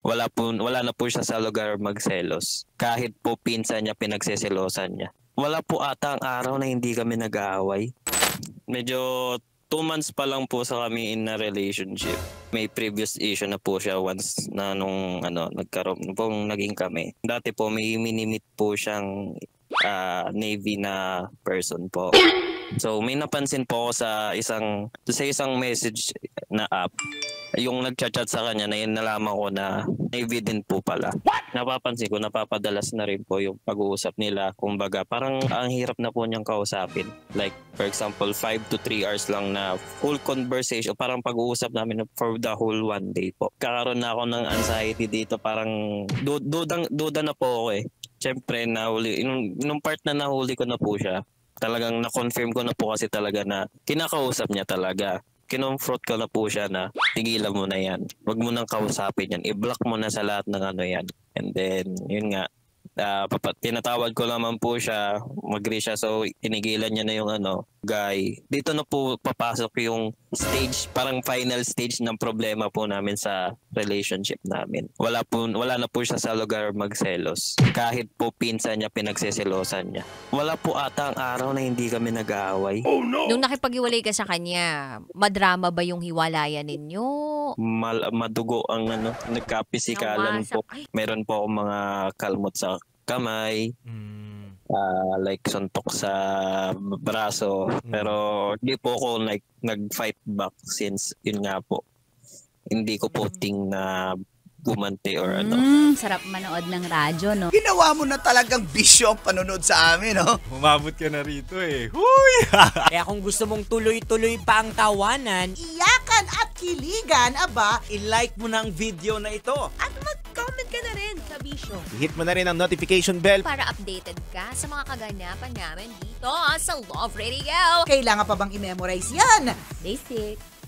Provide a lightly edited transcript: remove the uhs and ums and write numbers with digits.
Wala na po siya sa lugar magselos. Kahit po pinsan niya pinagseselosan niya. Wala po ata ang araw na hindi kami nag-aaway. Medyo 2 months pa lang po sa kami in a relationship. May previous issue na po siya once na nung nagkaroon pong naging kami. Dati po may minimit po siyang Navy na person po. So may napansin po ako sa isang message na app. Yung nagchat-chat sa kanya na yun, nalaman ko na Navy din po pala. Napapansin ko, napapadalas na rin po yung pag-uusap nila. Kumbaga, parang ang hirap na po niyang kausapin. Like, for example, 5 to 3 hours lang na full conversation. Parang pag-uusap namin for the whole one day po. Kakaroon na ako ng anxiety dito. Parang duda na po ako eh. Siyempre, nung part na nahuli ko na po siya, talagang na-confirm ko na po kasi talaga na kinakausap niya talaga. Kinomfront ko na po siya na tigilan mo na yan. Huwag mo nang kausapin yan. I-block mo na sa lahat ng yan. And then, yun nga, tinatawad ko naman po siya, mag-agree siya. So, tinigilan niya na yung guy. Dito na po papasok yung stage, parang final stage ng problema po namin sa relationship namin. Wala na po siya sa lugar magselos. Kahit po pinsan niya pinagseselosan niya. Wala po ata ang araw na hindi kami nag-aaway. Oh no! Nung nakipag-iwalay ka sa kanya, madrama ba yung hiwalayan ninyo? Madugo ang nagkapisikalan po. Meron po akong mga kalmot sa kamay. Like suntok sa braso. Pero di po ako nag-fight back since yun nga po. Hindi ko po ting na gumanti or Sarap manood ng radyo, no? Ginawa mo na talagang bisyo ang panonood sa amin, no? Umabot ka na rito eh. Huy! Kaya kung gusto mong tuloy-tuloy pa ang tawanan, Iyakan at kiligan, aba, i-like mo na ang video na ito. at mag-comment ka na rin sa bisyo. Hit mo na rin ang notification bell. Para updated ka sa mga kaganapan namin dito sa Love Radio. Kailangan pa bang i-memorize yan? Basic.